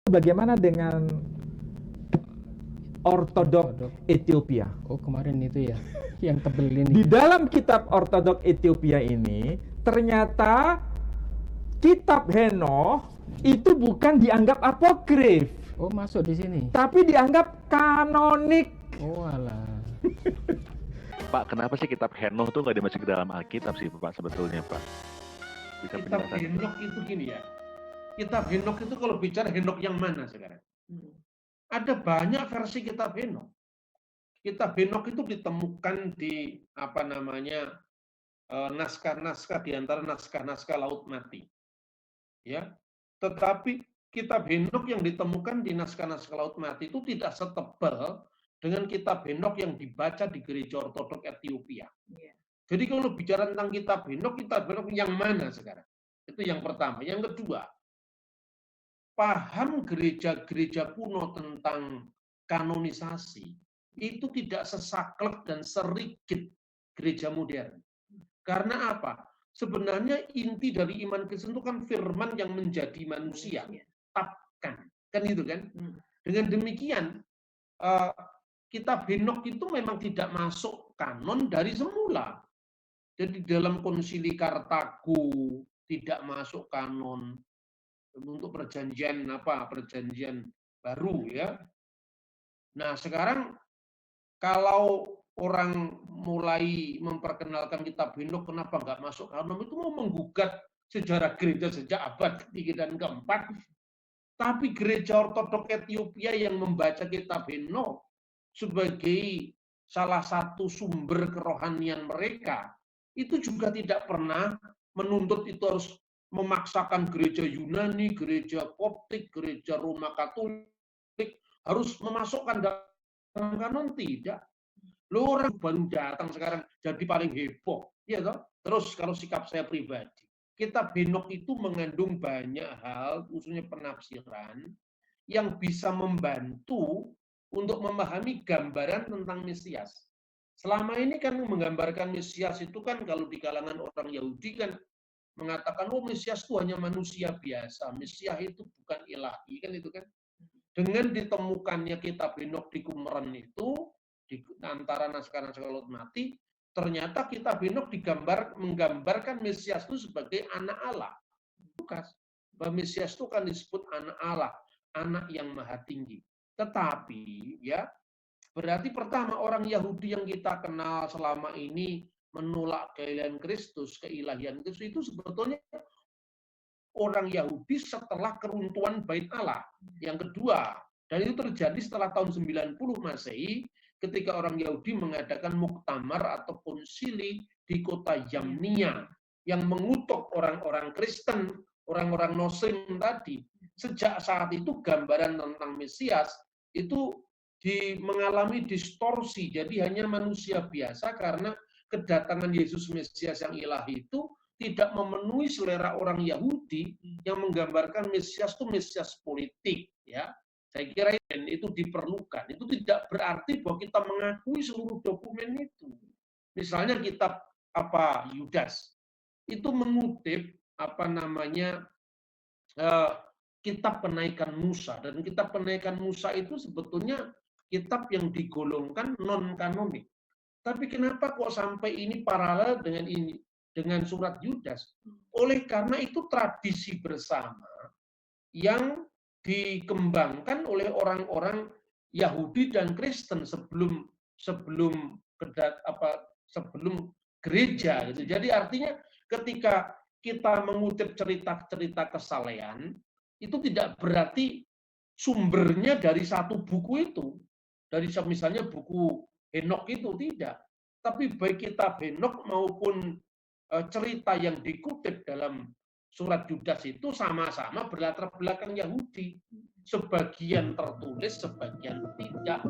bagaimana dengan Ortodok Ethiopia? Oh, kemarin itu ya, yang tebel ini. Di dalam kitab Ortodok Ethiopia ini, ternyata kitab Henoh itu bukan dianggap apokrif, Oh, masuk di sini. tapi dianggap kanonik. Oh, alah. Pak, kenapa sih kitab Henoh tuh nggak dimasukin ke dalam Alkitab sih, Pak, sebetulnya, Pak? Bisa Kitab penjelasan? Henok itu gini ya. Kitab Henok itu kalau bicara Henok yang mana sekarang? Ada banyak versi kitab Henok. Kitab Henok itu ditemukan di naskah-naskah di antara naskah-naskah Laut Mati. Ya. Tetapi kitab Henok yang ditemukan di naskah-naskah Laut Mati itu tidak setebal dengan kitab Henok yang dibaca di gereja Ortodok Ethiopia. Jadi kalau bicara tentang kitab Henok yang mana sekarang? Itu yang pertama. Yang kedua, paham gereja-gereja kuno tentang kanonisasi itu tidak sesaklek dan serigid gereja modern. Karena apa? Sebenarnya inti dari iman Kristen itu kan firman yang menjadi manusia. Tetapkan. Kan itu kan? Dengan demikian, kitab Henok itu memang tidak masuk kanon dari semula. Jadi dalam konsili Kartago tidak masuk kanon untuk perjanjian baru ya. Nah, sekarang kalau orang mulai memperkenalkan kitab Henok kenapa nggak masuk kanon, itu mau menggugat sejarah gereja sejak abad ketiga dan keempat. Tapi gereja Ortodok Ethiopia yang membaca kitab Henok sebagai salah satu sumber kerohanian mereka, itu juga tidak pernah menuntut itu harus memaksakan gereja Yunani, gereja Koptik, gereja Roma Katolik harus memasukkan dalam kanon, tidak. Lo orang baru datang sekarang jadi paling heboh, ya toh? Terus kalau sikap saya pribadi, kitab Henok itu mengandung banyak hal, khususnya penafsiran yang bisa membantu untuk memahami gambaran tentang Mesias. Selama ini kan menggambarkan Mesias itu kan kalau di kalangan orang Yahudi kan mengatakan, oh Mesias itu hanya manusia biasa, Mesias itu bukan ilahi, kan itu kan. Dengan ditemukannya kitab Henok di Qumran itu, di antara naskah-naskah Laut Mati, ternyata kitab Henok menggambarkan Mesias itu sebagai anak Allah. Lukas, bahwa Mesias itu kan disebut anak Allah, anak yang maha tinggi. Tetapi ya, berarti pertama orang Yahudi yang kita kenal selama ini menolak keilahian Kristus, itu sebetulnya orang Yahudi setelah keruntuhan Bait Allah. Yang kedua, dan itu terjadi setelah tahun 90 Masehi ketika orang Yahudi mengadakan muktamar atau konsili di kota Yamnia yang mengutuk orang-orang Kristen, orang-orang Muslim tadi. Sejak saat itu gambaran tentang Mesias itu mengalami distorsi, jadi hanya manusia biasa karena kedatangan Yesus Mesias yang ilahi itu tidak memenuhi selera orang Yahudi yang menggambarkan Mesias itu Mesias politik, ya. Saya kira itu diperlukan. Itu tidak berarti bahwa kita mengakui seluruh dokumen itu. Misalnya kitab Yudas itu mengutip kitab Penaikan Musa, dan kitab Penaikan Musa itu sebetulnya kitab yang digolongkan non kanonik. Tapi kenapa kok sampai ini paralel dengan surat Yudas? Oleh karena itu tradisi bersama yang dikembangkan oleh orang-orang Yahudi dan Kristen sebelum gereja gitu. Jadi artinya ketika kita mengutip cerita-cerita kesalehan itu tidak berarti sumbernya dari satu buku itu. Dari misalnya buku Henok itu tidak. Tapi baik kitab Henok maupun cerita yang dikutip dalam surat Yudas itu sama-sama berlatar belakang Yahudi. Sebagian tertulis, sebagian tidak.